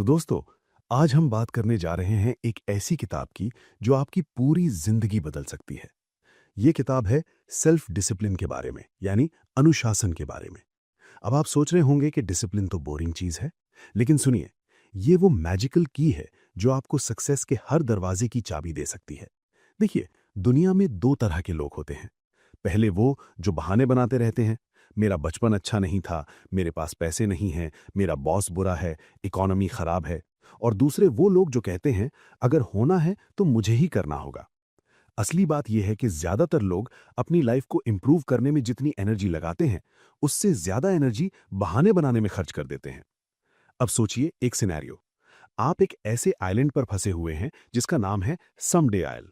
तो दोस्तों, आज हम बात करने जा रहे हैं एक ऐसी किताब की जो आपकी पूरी जिंदगी बदल सकती है। ये किताब है सेल्फ डिसिप्लिन के बारे में, यानी अनुशासन के बारे में। अब आप सोच रहे होंगे कि डिसिप्लिन तो बोरिंग चीज है, लेकिन सुनिए, ये वो मैजिकल की है जो आपको सक्सेस के हर दरवाजे की चाबी दे सकती है। देखिए, दुनिया में दो तरह के लोग होते हैं। पहले वो जो बहाने बनाते रहते हैं, मेरा बचपन अच्छा नहीं था, मेरे पास पैसे नहीं हैं, मेरा बॉस बुरा है, इकॉनमी खराब है। और दूसरे वो लोग जो कहते हैं, अगर होना है तो मुझे ही करना होगा। असली बात यह है कि ज्यादातर लोग अपनी लाइफ को इंप्रूव करने में जितनी एनर्जी लगाते हैं, उससे ज्यादा एनर्जी बहाने बनाने में खर्च कर देते हैं। अब सोचिए एक सिनेरियो। आप एक ऐसे आइलैंड पर फंसे हुए हैं जिसका नाम है समडे आइल।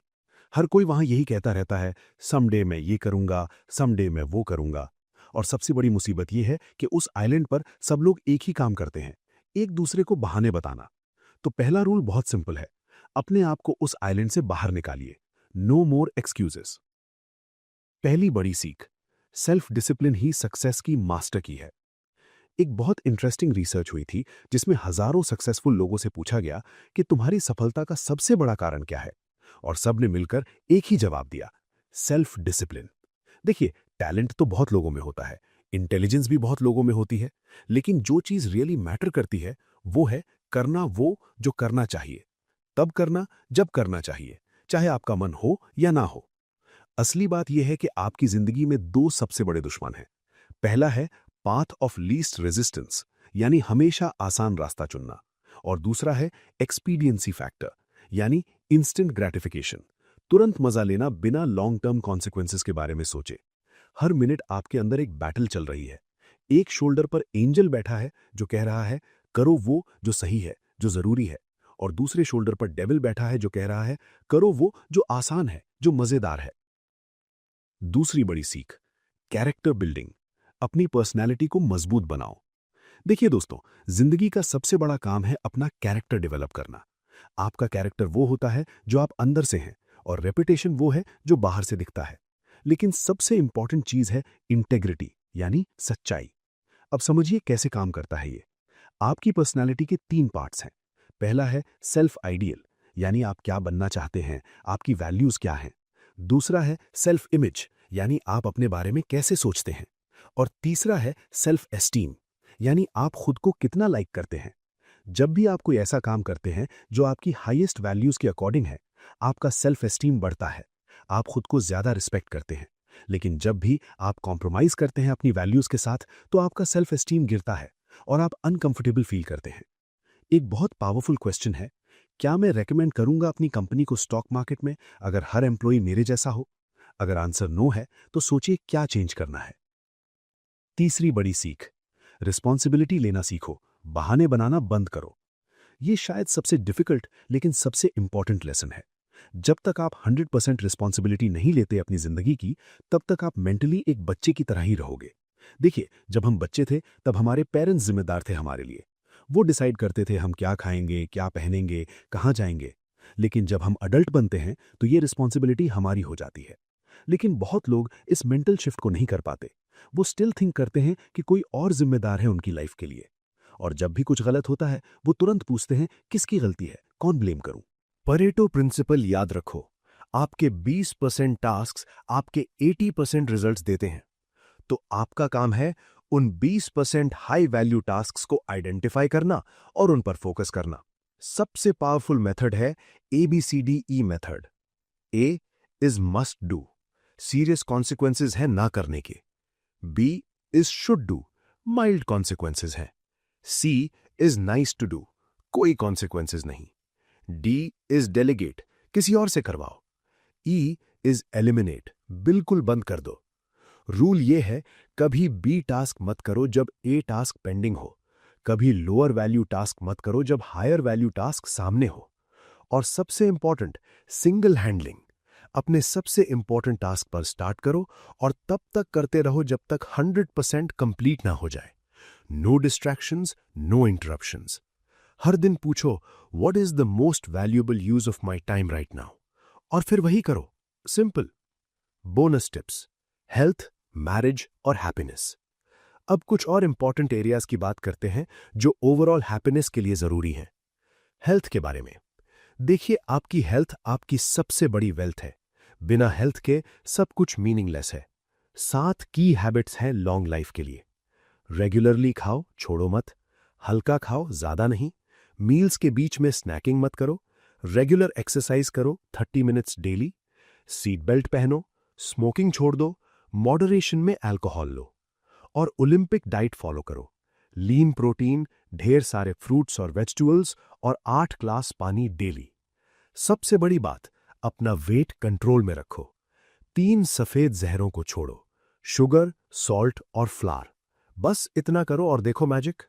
हर कोई वहां यही कहता रहता है, समडे मैं ये करूंगा, समडे मैं वो करूंगा। और सबसे बड़ी मुसीबत यह है कि उस आइलैंड पर सब लोग एक ही काम करते हैं, एक दूसरे को बहाने बताना। तो पहला रूल बहुत सिंपल है, अपने आप को उस आइलैंड से बाहर निकालिए। नो मोर एक्सक्यूजेस। पहली बड़ी सीख, सेल्फ डिसिप्लिन ही सक्सेस की मास्टर की है। एक बहुत इंटरेस्टिंग रिसर्च हुई थी जिसमें हजारों सक्सेसफुल लोगों से पूछा गया कि तुम्हारी सफलता का सबसे बड़ा कारण क्या है, और सबने मिलकर एक ही जवाब दिया, सेल्फ डिसिप्लिन। देखिए, टैलेंट तो बहुत लोगों में होता है, इंटेलिजेंस भी बहुत लोगों में होती है, लेकिन जो चीज रियली मैटर करती है वो है करना वो जो करना चाहिए, तब करना जब करना चाहिए, चाहे आपका मन हो या ना हो। असली बात यह है कि आपकी जिंदगी में दो सबसे बड़े दुश्मन हैं। पहला है पाथ ऑफ लीस्ट रेजिस्टेंस, यानी हमेशा आसान रास्ता चुनना। और दूसरा है एक्सपीडियंसी फैक्टर, यानी इंस्टेंट ग्रेटिफिकेशन, तुरंत मजा लेना बिना लॉन्ग टर्म कॉन्सिक्वेंसेस के बारे में सोचे। हर मिनट आपके अंदर एक बैटल चल रही है। एक शोल्डर पर एंजल बैठा है जो कह रहा है करो वो जो सही है, जो जरूरी है। और दूसरे शोल्डर पर डेविल बैठा है जो कह रहा है करो वो जो आसान है, जो मजेदार है। दूसरी बड़ी सीख, कैरेक्टर बिल्डिंग। अपनी पर्सनैलिटी को मजबूत बनाओ। देखिए दोस्तों, जिंदगी का सबसे बड़ा काम है अपना कैरेक्टर डेवलप करना। आपका कैरेक्टर वो होता है जो आप अंदर से हैं, और रेपुटेशन वो है जो बाहर से दिखता है। लेकिन सबसे इंपॉर्टेंट चीज है इंटेग्रिटी, यानी सच्चाई। अब समझिए कैसे काम करता है ये। आपकी पर्सनैलिटी के तीन पार्ट्स हैं। पहला है सेल्फ आइडियल, यानी आप क्या बनना चाहते हैं, आपकी वैल्यूज क्या हैं। दूसरा है सेल्फ इमेज, यानी आप अपने बारे में कैसे सोचते हैं। और तीसरा है सेल्फ एस्टीम, यानी आप खुद को कितना लाइक करते हैं। जब भी आप कोई ऐसा काम करते हैं जो आपकी हाईएस्ट वैल्यूज के अकॉर्डिंग है, आपका सेल्फ एस्टीम बढ़ता है, आप खुद को ज्यादा रिस्पेक्ट करते हैं। लेकिन जब भी आप कॉम्प्रोमाइज करते हैं अपनी वैल्यूज के साथ, तो आपका सेल्फ एस्टीम गिरता है और आप अनकंफर्टेबल फील करते हैं। एक बहुत पावरफुल क्वेश्चन है, क्या मैं रेकमेंड करूंगा अपनी कंपनी को स्टॉक मार्केट में अगर हर एम्प्लॉय मेरे जैसा हो? अगर आंसर नो है, तो सोचिए क्या चेंज करना है। तीसरी बड़ी सीख, रिस्पॉन्सिबिलिटी लेना सीखो, बहाने बनाना बंद करो। ये शायद सबसे डिफिकल्ट लेकिन सबसे इंपॉर्टेंट लेसन है। जब तक आप 100% रिस्पॉन्सिबिलिटी नहीं लेते अपनी जिंदगी की, तब तक आप मेंटली एक बच्चे की तरह ही रहोगे। देखिए, जब हम बच्चे थे तब हमारे पेरेंट्स जिम्मेदार थे हमारे लिए। वो डिसाइड करते थे हम क्या खाएंगे, क्या पहनेंगे, कहाँ जाएंगे। लेकिन जब हम अडल्ट बनते हैं तो ये रिस्पॉन्सिबिलिटी हमारी हो जाती है। लेकिन बहुत लोग इस मेंटल शिफ्ट को नहीं कर पाते। वो स्टिल थिंक करते हैं कि कोई और जिम्मेदार है उनकी लाइफ के लिए। और जब भी कुछ गलत होता है, वो तुरंत पूछते हैं किसकी गलती है, कौन ब्लेम करूं। परेटो प्रिंसिपल याद रखो, आपके 20% टास्क्स आपके 80% रिजल्ट्स देते हैं। तो आपका काम है उन 20% हाई वैल्यू टास्क्स को आइडेंटिफाई करना और उन पर फोकस करना। सबसे पावरफुल मेथड है ABCDE method. A is must do, serious consequences है ना करने के। B is should do, mild consequences हैं। C is nice to do, कोई कॉन्सिक्वेंसेज नहीं। डी इज डेलीगेट, किसी और से करवाओ। ई इज एलिमिनेट, बिल्कुल बंद कर दो। रूल ये है, कभी बी टास्क मत करो जब ए टास्क पेंडिंग हो। कभी लोअर वैल्यू टास्क मत करो जब हायर वैल्यू टास्क सामने हो। और सबसे इंपॉर्टेंट, सिंगल हैंडलिंग। अपने सबसे इंपॉर्टेंट टास्क पर स्टार्ट करो और तब तक करते रहो जब तक 100% कंप्लीट ना हो जाए। No distractions, no interruptions. हर दिन पूछो, what is the most valuable use of my time right now, और फिर वही करो। Simple. Bonus tips, health, marriage और हैप्पीनेस। अब कुछ और इंपॉर्टेंट एरियाज की बात करते हैं जो ओवरऑल हैप्पीनेस के लिए जरूरी हैं। हेल्थ के बारे में। देखिए, आपकी हेल्थ आपकी सबसे बड़ी वेल्थ है। बिना हेल्थ के सब कुछ मीनिंगलेस है। 7 की हैबिट्स हैं लॉन्ग लाइफ के लिए। रेगुलरली खाओ, छोड़ो मत। हल्का खाओ, ज्यादा नहीं। मील्स के बीच में स्नैकिंग मत करो। रेगुलर एक्सरसाइज करो 30 मिनट्स डेली। सीट बेल्ट पहनो। स्मोकिंग छोड़ दो। मॉडरेशन में अल्कोहल लो। और ओलंपिक डाइट फॉलो करो। लीन प्रोटीन, ढेर सारे फ्रूट्स और वेजिटेबल्स और 8 ग्लास पानी डेली। सबसे बड़ी बात, अपना वेट कंट्रोल में रखो। 3 सफेद जहरों को छोड़ो, शुगर, सॉल्ट और फ्लावर। बस इतना करो और देखो मैजिक।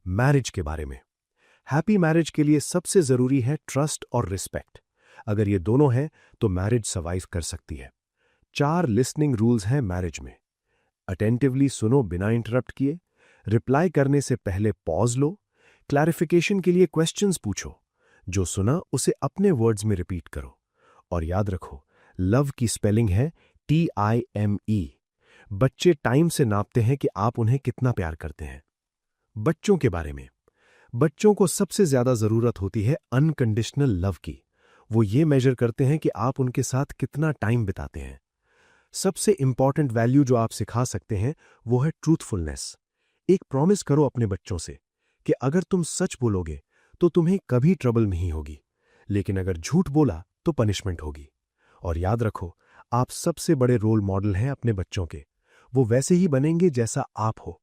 मैरिज के बारे में। हैप्पी मैरिज के लिए सबसे जरूरी है ट्रस्ट और रिस्पेक्ट। अगर ये दोनों हैं तो मैरिज सर्वाइव कर सकती है। 4 लिसनिंग रूल्स हैं मैरिज में। अटेंटिवली सुनो बिना इंटरप्ट किए। रिप्लाई करने से पहले पॉज लो। क्लैरिफिकेशन के लिए क्वेश्चंस पूछो। जो सुना उसे अपने वर्ड्स में रिपीट करो। और याद रखो, लव की स्पेलिंग है TIME। बच्चे टाइम से नापते हैं कि आप उन्हें कितना प्यार करते हैं। बच्चों के बारे में। बच्चों को सबसे ज्यादा जरूरत होती है अनकंडीशनल लव की। वो ये मेजर करते हैं कि आप उनके साथ कितना टाइम बिताते हैं। सबसे इंपॉर्टेंट वैल्यू जो आप सिखा सकते हैं वो है ट्रूथफुलनेस। एक प्रॉमिस करो अपने बच्चों से कि अगर तुम सच बोलोगे तो तुम्हें कभी ट्रबल नहीं होगी, लेकिन अगर झूठ बोला तो पनिशमेंट होगी। और याद रखो, आप सबसे बड़े रोल मॉडल हैं अपने बच्चों के। वो वैसे ही बनेंगे जैसा आप हो।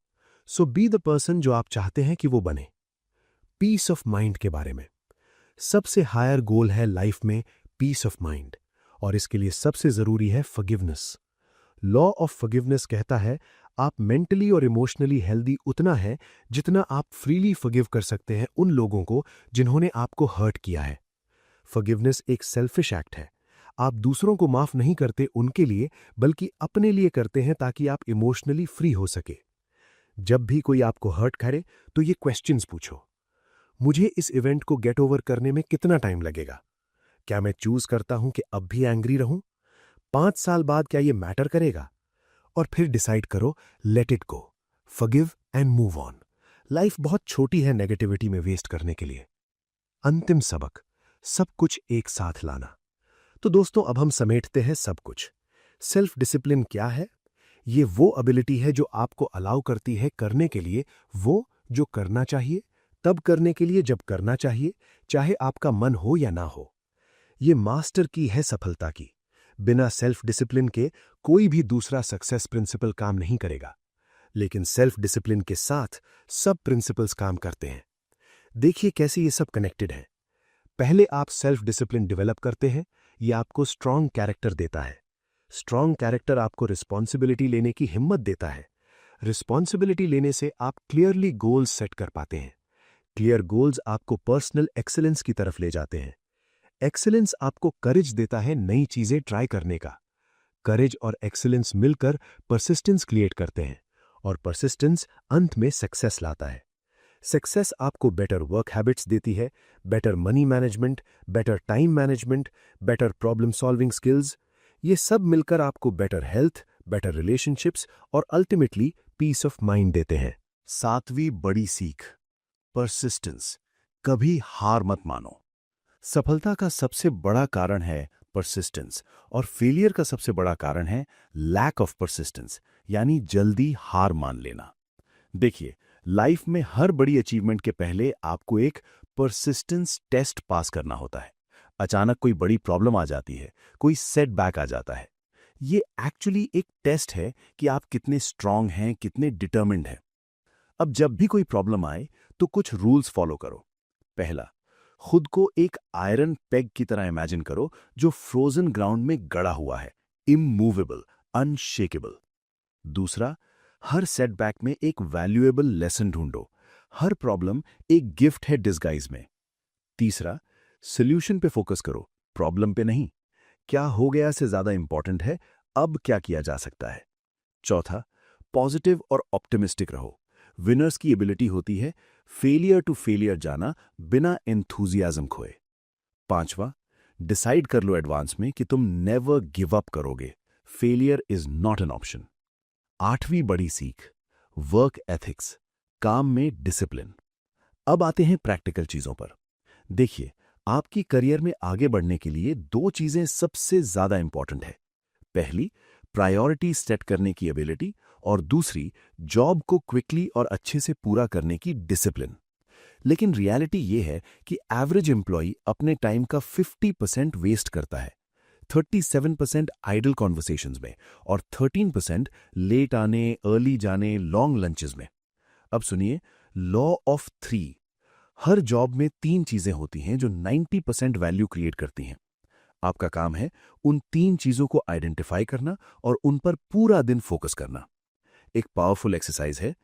सो बी द पर्सन जो आप चाहते हैं कि वो बने। पीस ऑफ माइंड के बारे में। सबसे हायर गोल है लाइफ में पीस ऑफ माइंड, और इसके लिए सबसे जरूरी है फॉरगिवनेस। लॉ ऑफ फॉरगिवनेस कहता है आप मेंटली और इमोशनली हेल्दी उतना है जितना आप फ्रीली फॉरगिव कर सकते हैं उन लोगों को जिन्होंने आपको हर्ट किया है। फॉरगिवनेस एक सेल्फिश एक्ट है। आप दूसरों को माफ नहीं करते उनके लिए, बल्कि अपने लिए करते हैं ताकि आप इमोशनली फ्री हो सके। जब भी कोई आपको हर्ट करे तो ये क्वेश्चंस पूछो। मुझे इस इवेंट को गेट ओवर करने में कितना टाइम लगेगा? क्या मैं चूज करता हूं कि अब भी एंग्री रहूं? 5 साल बाद क्या ये मैटर करेगा? और फिर डिसाइड करो, let it go, forgive and move on. Life बहुत छोटी है नेगेटिविटी में वेस्ट करने के लिए। अंतिम सबक, सब कुछ एक साथ लाना। तो दोस्तों, अब हम समेटते हैं सब कुछ। सेल्फ डिसिप्लिन क्या है? ये वो एबिलिटी है जो आपको अलाउ करती है करने के लिए वो जो करना चाहिए, तब करने के लिए जब करना चाहिए, चाहे आपका मन हो या ना हो। ये मास्टर की है सफलता की। बिना सेल्फ डिसिप्लिन के कोई भी दूसरा सक्सेस प्रिंसिपल काम नहीं करेगा, लेकिन सेल्फ डिसिप्लिन के साथ सब प्रिंसिपल्स काम करते हैं। देखिए कैसे ये सब कनेक्टेड है। पहले आप सेल्फ डिसिप्लिन डेवलप करते हैं, ये आपको स्ट्रांग कैरेक्टर देता है। स्ट्रांग कैरेक्टर आपको रिस्पॉन्सिबिलिटी लेने की हिम्मत देता है। रिस्पॉन्सिबिलिटी लेने से आप क्लियरली गोल्स सेट कर पाते हैं। क्लियर गोल्स आपको पर्सनल एक्सीलेंस की तरफ ले जाते हैं। एक्सीलेंस आपको करेज देता है नई चीजें ट्राई करने का। करेज और एक्सीलेंस मिलकर परसिस्टेंस क्रिएट करते हैं, और परसिस्टेंस अंत में सक्सेस लाता है। सक्सेस आपको बेटर वर्क हैबिट्स देती है, better money management, better time management, better problem solving skills. ये सब मिलकर आपको बेटर हेल्थ, बेटर रिलेशनशिप्स और अल्टीमेटली पीस ऑफ माइंड देते हैं। 7वीं बड़ी सीख, परसिस्टेंस। कभी हार मत मानो। सफलता का सबसे बड़ा कारण है परसिस्टेंस, और फेलियर का सबसे बड़ा कारण है लैक ऑफ परसिस्टेंस, यानी जल्दी हार मान लेना। देखिए, लाइफ में हर बड़ी अचीवमेंट के पहले आपको एक परसिस्टेंस टेस्ट पास करना होता है। अचानक कोई बड़ी प्रॉब्लम आ जाती है, कोई सेटबैक आ जाता है। ये एक्चुअली एक टेस्ट है कि आप कितने स्ट्रांग हैं, कितने डिटर्मिन्ड हैं। अब जब भी कोई प्रॉब्लम आए तो कुछ रूल्स फॉलो करो। पहला, खुद को एक आयरन पेग की तरह इमेजिन करो जो फ्रोजन ग्राउंड में गड़ा हुआ है, इमूवेबल, अनशेकेबल। दूसरा, हर सेटबैक में एक वैल्यूएबल लेसन ढूंढो। हर प्रॉब्लम एक गिफ्ट है डिस्गाइज में। तीसरा, सॉल्यूशन पे फोकस करो, प्रॉब्लम पे नहीं। क्या हो गया से ज्यादा इंपॉर्टेंट है अब क्या किया जा सकता है। चौथा, पॉजिटिव और ऑप्टिमिस्टिक रहो। विनर्स की एबिलिटी होती है फेलियर टू फेलियर जाना बिना एंथुजियाज्म खोए। पांचवा, डिसाइड कर लो एडवांस में कि तुम नेवर गिव अप करोगे। Failure is not an option. 8वीं बड़ी सीख, वर्क एथिक्स, काम में डिसिप्लिन। अब आते हैं प्रैक्टिकल चीजों पर। देखिए, आपकी करियर में आगे बढ़ने के लिए दो चीजें सबसे ज्यादा इंपॉर्टेंट है। पहली, प्रायोरिटी सेट करने की एबिलिटी, और दूसरी, जॉब को क्विकली और अच्छे से पूरा करने की डिसिप्लिन। लेकिन रियलिटी ये है कि एवरेज एम्प्लॉय अपने टाइम का 50% वेस्ट करता है। 37% आइडल कॉन्वर्सेशंस में और 13% लेट आने, अर्ली जाने, लॉन्ग लंचेस में। अब सुनिए, law of three. Her job में तीन चीजें होती हैं जो 90% वैल्यू क्रिएट करती हैं। आपका काम है उन तीन चीजों को आइडेंटिफाई करना और उन पर पूरा दिन फोकस करना। एक पावरफुल एक्सरसाइज है,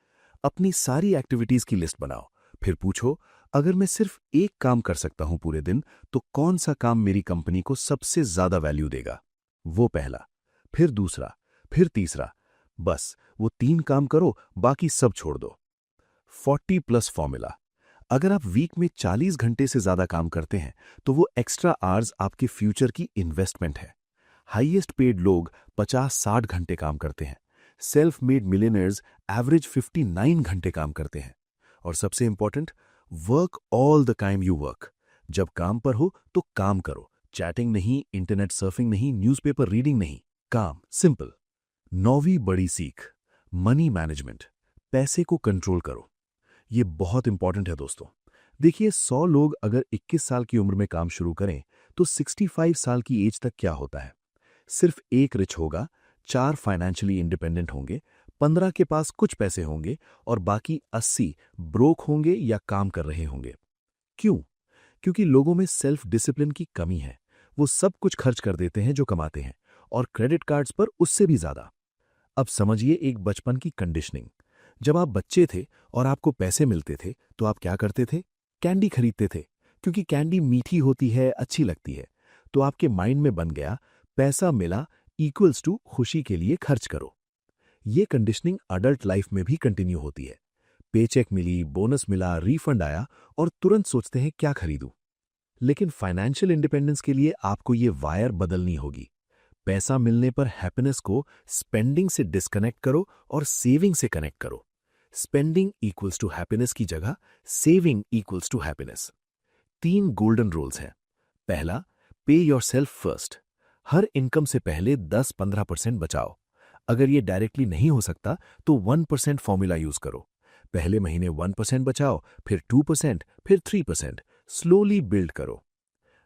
अपनी सारी एक्टिविटीज की लिस्ट बनाओ, फिर पूछो, अगर मैं सिर्फ एक काम कर सकता हूं पूरे दिन, तो कौन सा काम मेरी कंपनी को सबसे ज्यादा वैल्यू देगा। वो पहला, फिर दूसरा, फिर तीसरा। बस वो तीन काम करो, बाकी सब छोड़ दो। 40+ फॉर्मूला। अगर आप वीक में 40 घंटे से ज्यादा काम करते हैं, तो वो एक्स्ट्रा आवर्स आपके फ्यूचर की इन्वेस्टमेंट है। हाईएस्ट पेड लोग 50-60 घंटे काम करते हैं। सेल्फ मेड मिलियनर्स एवरेज 59 घंटे काम करते हैं। और सबसे important, work all the time you work. जब काम पर हो तो काम करो, चैटिंग नहीं, इंटरनेट सर्फिंग नहीं, न्यूज़पेपर रीडिंग नहीं, काम। सिंपल। 9वीं बड़ी सीख, मनी मैनेजमेंट। पैसे को कंट्रोल करो। ये बहुत इंपॉर्टेंट है दोस्तों। देखिए, 100 लोग अगर 21 साल की उम्र में काम शुरू करें, तो 65 साल की एज तक क्या होता है? सिर्फ एक रिच होगा, 4 फाइनेंशियली इंडिपेंडेंट होंगे, 15 के पास कुछ पैसे होंगे और बाकी 80 ब्रोक होंगे या काम कर रहे होंगे। क्यों? क्योंकि लोगों में सेल्फ डिसिप्लिन की कमी है। वो सब कुछ खर्च कर देते हैं जो कमाते हैं, और क्रेडिट कार्ड्स पर उससे भी ज्यादा। अब समझिए एक बचपन की कंडीशनिंग। जब आप बच्चे थे और आपको पैसे मिलते थे, तो आप क्या करते थे? कैंडी खरीदते थे, क्योंकि कैंडी मीठी होती है, अच्छी लगती है। तो आपके माइंड में बन गया, पैसा मिला इक्वल्स टू खुशी के लिए खर्च करो। ये कंडीशनिंग अडल्ट लाइफ में भी कंटिन्यू होती है। पेचेक मिली, बोनस मिला, रिफंड आया और तुरंत सोचते हैं क्या खरीदूं। लेकिन फाइनेंशियल इंडिपेंडेंस के लिए आपको ये वायर बदलनी होगी। पैसा मिलने पर हैप्पीनेस को स्पेंडिंग से डिस्कनेक्ट करो और सेविंग से कनेक्ट करो। स्पेंडिंग इक्वल्स टू हैप्पीनेस की जगह saving equals to happiness. 3 golden rules हैं। पहला, पे योरसेल्फ फर्स्ट। हर इनकम से पहले 10-15% बचाओ। अगर ये डायरेक्टली नहीं हो सकता, तो 1% फॉर्मूला यूज करो। पहले महीने 1% बचाओ, फिर 2%, फिर 3%। स्लोली बिल्ड करो।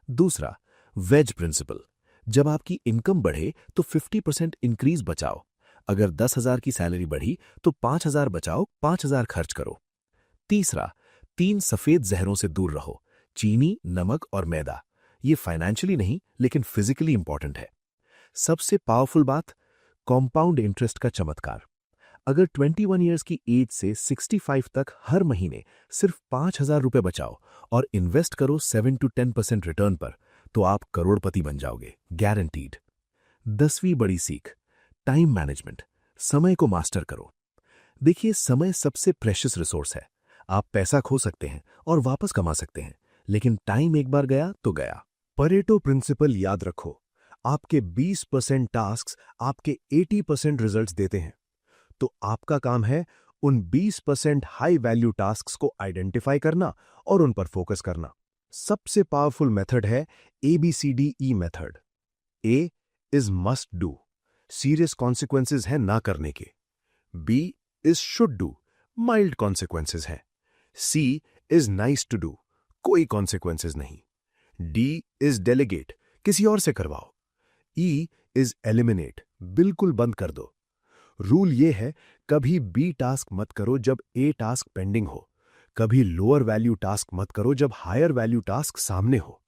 दूसरा, वेज प्रिंसिपल। जब आपकी इनकम बढ़े तो 50% इंक्रीज बचाओ। अगर 10,000 की सैलरी बढ़ी तो 5,000 बचाओ, 5,000 खर्च करो। तीसरा, 3 सफेद जहरों से दूर रहो, चीनी, नमक और मैदा। ये फाइनेंशियली नहीं, लेकिन फिजिकली इंपॉर्टेंट है। सबसे पावरफुल बात, कॉम्पाउंड इंटरेस्ट का चमत्कार। अगर 21 ईयर्स की एज से 65 तक हर महीने सिर्फ 5,000 रुपए बचाओ और इन्वेस्ट करो 7-10% रिटर्न पर, तो आप करोड़पति बन जाओगे, गारंटीड। 10वीं बड़ी सीख, टाइम मैनेजमेंट। समय को मास्टर करो। देखिए, समय सबसे प्रेशियस रिसोर्स है। आप पैसा खो सकते हैं और वापस कमा सकते हैं, लेकिन टाइम एक बार गया तो गया। परेटो प्रिंसिपल याद रखो, आपके 20% टास्क्स आपके 80% रिजल्ट्स देते हैं। तो आपका काम है उन 20% हाई वैल्यू टास्क्स को आइडेंटिफाई करना और उन पर फोकस करना। सबसे पावरफुल मेथड है ABCDE method. A is must do, serious consequences हैं ना करने के। B is should do, mild consequences हैं। C is nice to do, कोई कॉन्सिक्वेंसेज नहीं। डी इज डेलीगेट, किसी और से करवाओ। ई इज एलिमिनेट, बिल्कुल बंद कर दो। रूल ये है, कभी बी टास्क मत करो जब ए टास्क पेंडिंग हो। कभी लोअर वैल्यू टास्क मत करो जब हायर वैल्यू टास्क सामने हो।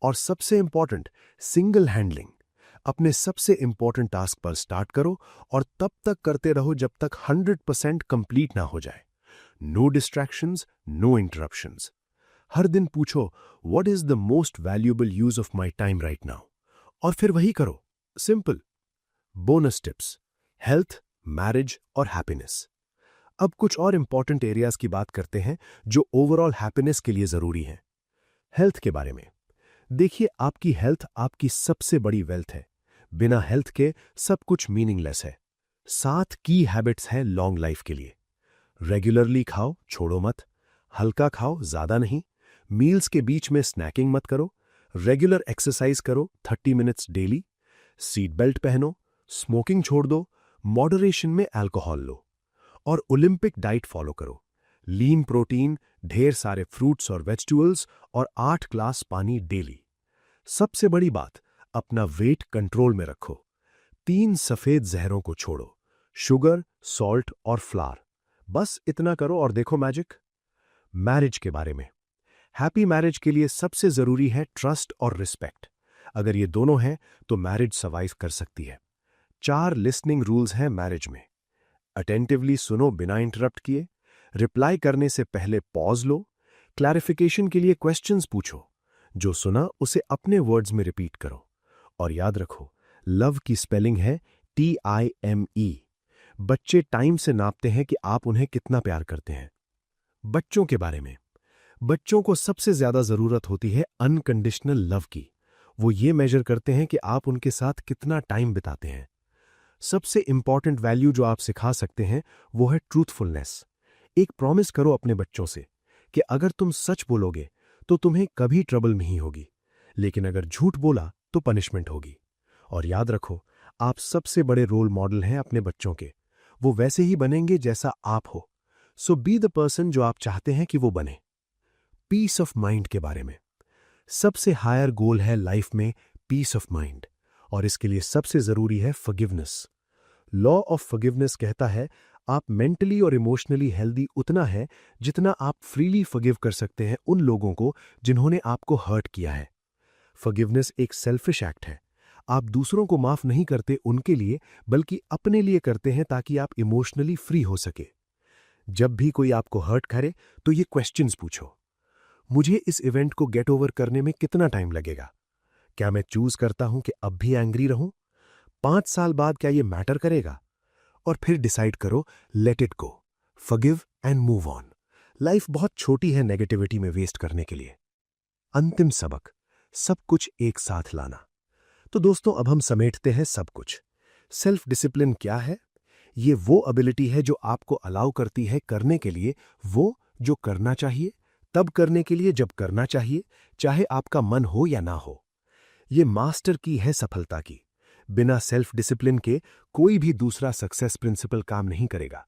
और सबसे इंपॉर्टेंट, सिंगल हैंडलिंग। अपने सबसे इंपॉर्टेंट टास्क पर स्टार्ट करो और तब तक करते रहो जब तक 100% कंप्लीट ना हो जाए। No distractions, no interruptions. हर दिन पूछो, what is the most valuable use of my time right now, और फिर वही करो। Simple. Bonus tips, health, marriage और हैप्पीनेस। अब कुछ और इंपॉर्टेंट एरियाज की बात करते हैं जो ओवरऑल हैप्पीनेस के लिए जरूरी हैं। हेल्थ के बारे में देखिए, आपकी हेल्थ आपकी सबसे बड़ी वेल्थ है। बिना हेल्थ के सब कुछ मीनिंगलेस है। 7 की हैबिट्स हैं लॉन्ग लाइफ के लिए। रेगुलरली खाओ, छोड़ो मत। हल्का खाओ, ज्यादा नहीं। मील्स के बीच में स्नैकिंग मत करो, रेगुलर एक्सरसाइज करो 30 मिनट्स डेली, सीट बेल्ट पहनो, स्मोकिंग छोड़ दो, मॉडरेशन में अल्कोहल लो और ओलंपिक डाइट फॉलो करो। लीन प्रोटीन, ढेर सारे फ्रूट्स और वेजिटेबल्स और 8 ग्लास पानी डेली। सबसे बड़ी बात, अपना वेट कंट्रोल में रखो। 3 सफेद जहरों को छोड़ो, शुगर, सॉल्ट और फ्लावर। बस इतना करो और देखो मैजिक। मैरिज के बारे में, हैप्पी मैरिज के लिए सबसे जरूरी है ट्रस्ट और रिस्पेक्ट। अगर ये दोनों हैं तो मैरिज सर्वाइव कर सकती है। 4 लिसनिंग रूल्स हैं मैरिज में। अटेंटिवली सुनो बिना इंटरप्ट किए, रिप्लाई करने से पहले पॉज लो, क्लैरिफिकेशन के लिए क्वेश्चंस पूछो, जो सुना उसे अपने वर्ड्स में रिपीट करो। और याद रखो, लव की स्पेलिंग है TIME। बच्चे टाइम से नापते हैं कि आप उन्हें कितना प्यार करते हैं। बच्चों के बारे में, बच्चों को सबसे ज्यादा जरूरत होती है अनकंडीशनल लव की। वो ये मेजर करते हैं कि आप उनके साथ कितना टाइम बिताते हैं। सबसे इंपॉर्टेंट वैल्यू जो आप सिखा सकते हैं वो है ट्रूथफुलनेस। एक प्रॉमिस करो अपने बच्चों से कि अगर तुम सच बोलोगे तो तुम्हें कभी ट्रबल नहीं होगी, लेकिन अगर झूठ बोला तो पनिशमेंट होगी। और याद रखो, आप सबसे बड़े रोल मॉडल हैं अपने बच्चों के। वो वैसे ही बनेंगे जैसा आप हो। सो बी द पर्सन जो आप चाहते हैं कि वो बने। पीस ऑफ माइंड के बारे में, सबसे हायर गोल है लाइफ में पीस ऑफ माइंड, और इसके लिए सबसे जरूरी है फॉरगिवनेस। लॉ ऑफ फॉरगिवनेस कहता है आप मेंटली और इमोशनली हेल्दी उतना है जितना आप फ्रीली फॉरगिव कर सकते हैं उन लोगों को जिन्होंने आपको हर्ट किया है। फॉरगिवनेस एक सेल्फिश एक्ट है। आप दूसरों को माफ नहीं करते उनके लिए, बल्कि अपने लिए करते हैं ताकि आप इमोशनली फ्री हो सके। जब भी कोई आपको हर्ट करे तो ये क्वेश्चंस पूछो। मुझे इस इवेंट को गेट ओवर करने में कितना टाइम लगेगा? क्या मैं चूज करता हूं कि अब भी एंग्री रहूं? 5 साल बाद क्या ये मैटर करेगा? और फिर डिसाइड करो, let it go, forgive and move on. Life बहुत छोटी है नेगेटिविटी में वेस्ट करने के लिए। अंतिम सबक, सब कुछ एक साथ लाना। तो दोस्तों, अब हम समेटते हैं सब कुछ। सेल्फ डिसिप्लिन क्या है? ये वो एबिलिटी है जो आपको अलाउ करती है करने के लिए वो जो करना चाहिए, तब करने के लिए जब करना चाहिए, चाहे आपका मन हो या ना हो। ये मास्टर की है सफलता की। बिना सेल्फ डिसिप्लिन के कोई भी दूसरा सक्सेस प्रिंसिपल काम नहीं करेगा,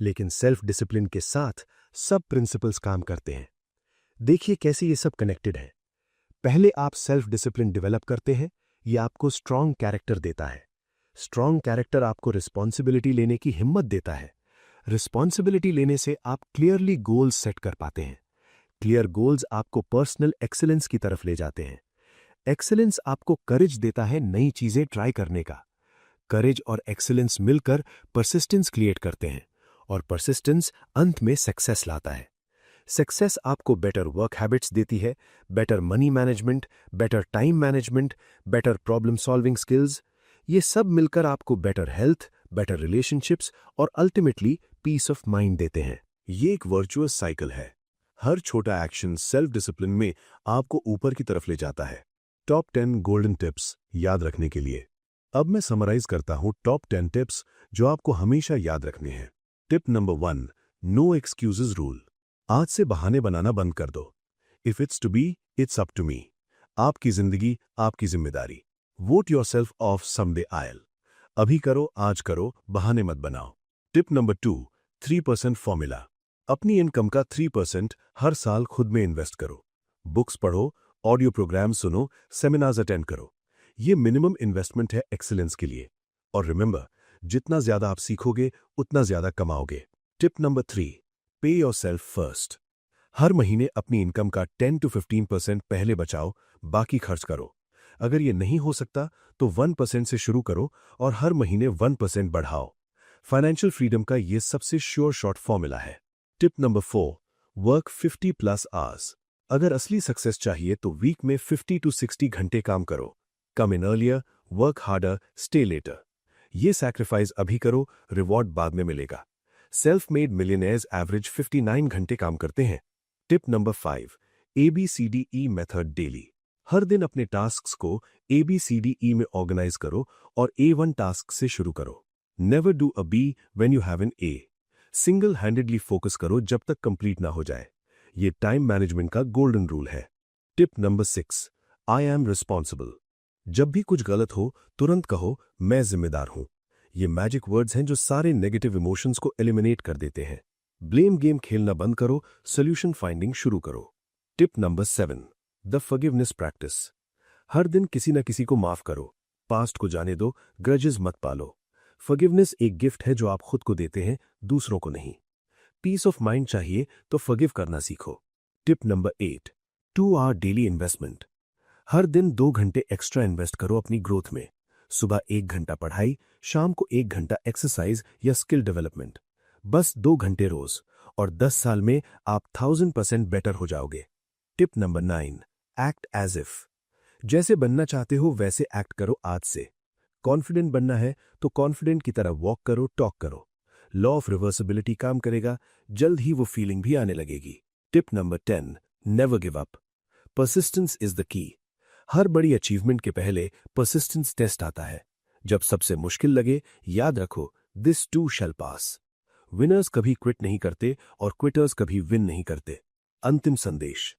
लेकिन सेल्फ डिसिप्लिन के साथ सब प्रिंसिपल्स काम करते हैं। देखिए कैसे ये सब कनेक्टेड है। पहले आप सेल्फ डिसिप्लिन डेवलप करते हैं, ये आपको स्ट्रांग कैरेक्टर देता है। स्ट्रांग कैरेक्टर आपको रिस्पॉन्सिबिलिटी लेने की हिम्मत देता है। रिस्पॉन्सिबिलिटी लेने से आप क्लियरली गोल्स सेट कर पाते हैं। क्लियर गोल्स आपको पर्सनल एक्सीलेंस की तरफ ले जाते हैं। एक्सीलेंस आपको करेज देता है नई चीजें ट्राई करने का। करेज और एक्सीलेंस मिलकर परसिस्टेंस क्रिएट करते हैं, और परसिस्टेंस अंत में सक्सेस लाता है। सक्सेस आपको बेटर वर्क हैबिट्स देती है, better money management, better time management, better problem solving skills. ये सब मिलकर आपको बेटर हेल्थ, बेटर रिलेशनशिप्स और अल्टीमेटली पीस ऑफ माइंड देते हैं। ये एक वर्चुअस साइकिल है। हर छोटा एक्शन सेल्फ डिसिप्लिन में आपको ऊपर की तरफ ले जाता है। टॉप 10 गोल्डन टिप्स याद रखने के लिए। अब मैं समराइज करता हूं टॉप 10 टिप्स जो आपको हमेशा याद रखने हैं। Tip number 1, no excuses rule. आज से बहाने बनाना बंद कर दो। If it's to be, it's up to me. आपकी जिंदगी, आपकी जिम्मेदारी। Vote yourself off someday isle. अभी करो, आज करो, बहाने मत बनाओ। Tip number 2, 3% formula. अपनी इनकम का 3% हर साल खुद में इन्वेस्ट करो। बुक्स पढ़ो, ऑडियो प्रोग्राम सुनो, सेमिनार्स अटेंड करो। ये मिनिमम इन्वेस्टमेंट है एक्सीलेंस के लिए। और रिमेंबर, जितना ज्यादा आप सीखोगे उतना ज्यादा कमाओगे। टिप नंबर 3, पे योरसेल्फ फर्स्ट। हर महीने अपनी इनकम का 10 to 15% पहले बचाओ, बाकी खर्च करो। अगर ये नहीं हो सकता तो 1% से शुरू करो और हर महीने 1% बढ़ाओ। फाइनेंशियल फ्रीडम का ये सबसे श्योर शॉर्ट फॉर्मूला है। Tip number 4, work 50+ hours. अगर असली सक्सेस चाहिए तो वीक में 50 to 60 घंटे काम करो। Come in earlier, work harder, stay later. ये सैक्रिफाइस अभी करो, रिवॉर्ड बाद में मिलेगा। सेल्फ मेड मिलियनेयर्स एवरेज 59 घंटे काम करते हैं। Tip number 5, ABCDE method daily. हर दिन अपने टास्क्स को ABCDE में ऑर्गेनाइज करो और A1 टास्क से शुरू करो। Never do a B when you have an A। Single handedly focus करो जब तक कंप्लीट ना हो जाए। ये टाइम मैनेजमेंट का गोल्डन रूल है। Tip number 6, I am responsible. जब भी कुछ गलत हो तुरंत कहो मैं जिम्मेदार हूं। ये मैजिक वर्ड्स हैं जो सारे नेगेटिव इमोशंस को एलिमिनेट कर देते हैं। ब्लेम गेम खेलना बंद करो, सोल्यूशन फाइंडिंग शुरू करो। Tip number 7, the forgiveness practice. हर दिन किसी न किसी को माफ करो। पास्ट को जाने दो, ग्रजेस मत पालो। फॉरगिवनेस एक गिफ्ट है जो आप खुद को देते हैं, दूसरों को नहीं। पीस ऑफ माइंड चाहिए तो फॉरगिव करना सीखो। Tip number 8, 2 hour daily investment. हर दिन 2 घंटे एक्स्ट्रा इन्वेस्ट करो अपनी ग्रोथ में। सुबह 1 घंटा पढ़ाई, शाम को 1 घंटा एक्सरसाइज या स्किल डेवलपमेंट। बस 2 घंटे रोज, और 10 साल में आप 1000% बेटर हो जाओगे। Tip number 9, act as if. जैसे बनना चाहते हो वैसे एक्ट करो आज से। कॉन्फिडेंट बनना है तो कॉन्फिडेंट की तरह वॉक करो, टॉक करो। लॉ ऑफ रिवर्सिबिलिटी काम करेगा, जल्द ही वो फीलिंग भी आने लगेगी। Tip number 10, never give up. Persistence is the key. हर बड़ी अचीवमेंट के पहले परसिस्टेंस टेस्ट आता है। जब सबसे मुश्किल लगे याद रखो, this to shell pass. Winners कभी क्विट नहीं करते और क्विटर्स कभी विन नहीं करते। अंतिम संदेश।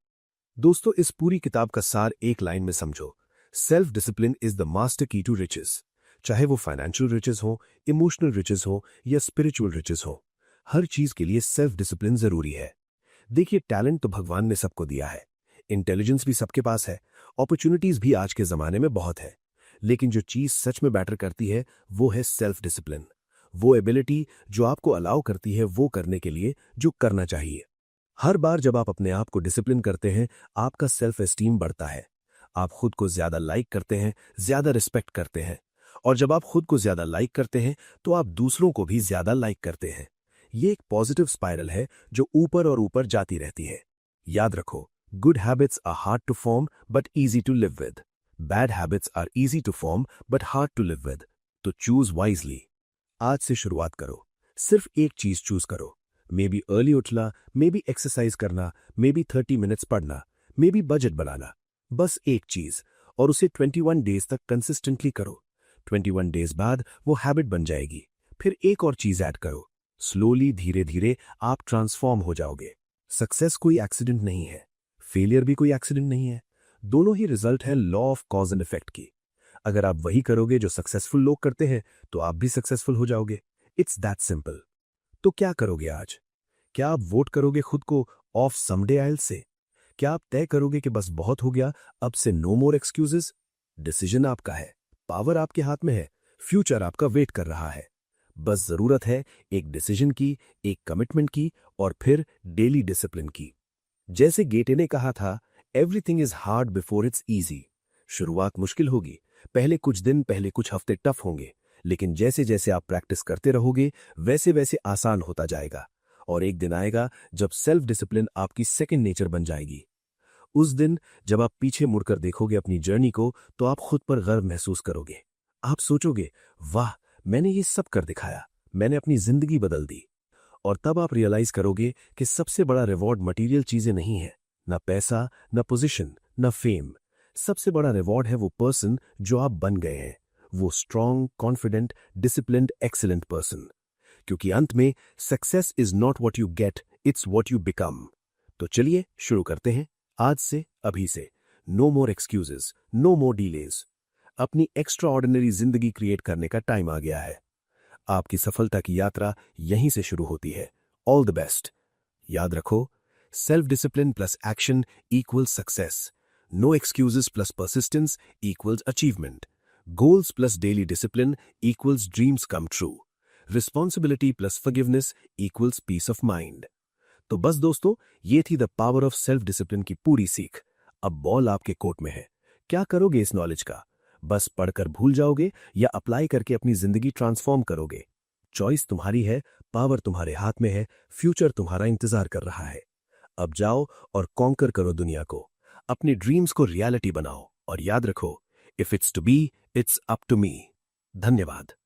दोस्तों, इस पूरी किताब का सार एक लाइन में समझो, self discipline is the master की टू रिचेस। चाहे वो फाइनेंशियल रिचेस हो, इमोशनल रिचेस हो या स्पिरिचुअल रिचेस हो, हर चीज के लिए सेल्फ डिसिप्लिन जरूरी है। देखिए, टैलेंट तो भगवान ने सबको दिया है, इंटेलिजेंस भी सबके पास है, अपॉर्चुनिटीज भी आज के जमाने में बहुत है, लेकिन जो चीज सच में मैटर करती है वो है सेल्फ डिसिप्लिन। वो एबिलिटी जो आपको अलाउ करती है वो करने के लिए जो करना चाहिए। हर बार जब आप अपने आप को डिसिप्लिन करते हैं, आपका सेल्फ एस्टीम बढ़ता है। आप खुद को ज्यादा लाइक करते हैं, ज्यादा रिस्पेक्ट करते हैं, और जब आप खुद को ज्यादा लाइक करते हैं तो आप दूसरों को भी ज्यादा लाइक करते हैं। ये एक पॉजिटिव स्पाइरल है जो ऊपर और ऊपर जाती रहती है। याद रखो, good habits are hard to form but easy to live with. Bad habits are easy to form but hard to live with. तो चूज वाइजली। आज से शुरुआत करो, सिर्फ एक चीज चूज करो। मे बी अर्ली उठना, मे बी एक्सरसाइज करना, मे बी 30 मिनट्स पढ़ना, मे बी बजट बनाना। बस एक चीज, और उसे 21 डेज तक कंसिस्टेंटली करो। 21 डेज बाद वो हैबिट बन जाएगी। फिर एक और चीज ऐड करो। स्लोली, धीरे धीरे आप ट्रांसफॉर्म हो जाओगे। सक्सेस कोई एक्सीडेंट नहीं है, फेलियर भी कोई एक्सीडेंट नहीं है। दोनों ही रिजल्ट है law of cause and effect की। अगर आप वही करोगे जो सक्सेसफुल लोग करते हैं तो आप भी सक्सेसफुल हो जाओगे। It's that simple. तो क्या करोगे आज? क्या आप वोट करोगे खुद को ऑफ समडे आइल से? क्या आप तय करोगे कि बस बहुत हो गया, अब से नो मोर एक्सक्यूजेस? डिसीजन आपका है, पावर आपके हाथ में है, फ्यूचर आपका वेट कर रहा है। बस जरूरत है एक डिसीजन की, एक कमिटमेंट की, और फिर डेली डिसिप्लिन की। जैसे गेटे ने कहा था, everything is hard before it's easy. शुरुआत मुश्किल होगी, पहले कुछ दिन, पहले कुछ हफ्ते टफ होंगे, लेकिन जैसे जैसे आप प्रैक्टिस करते रहोगे वैसे वैसे आसान होता जाएगा। और एक दिन आएगा जब सेल्फ डिसिप्लिन आपकी सेकंड नेचर बन जाएगी। उस दिन जब आप पीछे मुड़कर देखोगे अपनी जर्नी को तो आप खुद पर गर्व महसूस करोगे। आप सोचोगे, वाह, मैंने ये सब कर दिखाया, मैंने अपनी जिंदगी बदल दी। और तब आप रियलाइज करोगे कि सबसे बड़ा रिवॉर्ड मटेरियल चीजें नहीं है, ना पैसा, ना पोजीशन, ना फेम। सबसे बड़ा रिवॉर्ड है वो पर्सन जो आप बन गए हैं, वो strong, confident, disciplined, excellent person. क्योंकि अंत में success is not what you get, it's what you become. तो चलिए शुरू करते हैं आज से, अभी से। नो मोर एक्सक्यूजेस, नो मोर डिलेज। अपनी एक्स्ट्रा ऑर्डिनरी जिंदगी क्रिएट करने का टाइम आ गया है। आपकी सफलता की यात्रा यहीं से शुरू होती है। All the best. याद रखो, self discipline plus action equals success. No excuses plus persistence equals achievement. Goals plus daily discipline equals dreams come true. Responsibility plus forgiveness equals peace of mind. तो बस दोस्तों, ये थी the power of self discipline की पूरी सीख। अब ball आपके कोर्ट में है। क्या करोगे इस नॉलेज का? बस पढ़कर भूल जाओगे या अप्लाई करके अपनी जिंदगी ट्रांसफॉर्म करोगे? चॉइस तुम्हारी है, पावर तुम्हारे हाथ में है, फ्यूचर तुम्हारा इंतजार कर रहा है। अब जाओ और कॉन्कर करो दुनिया को। अपने ड्रीम्स को रियलिटी बनाओ और याद रखो, if it's to be, it's up to me. धन्यवाद।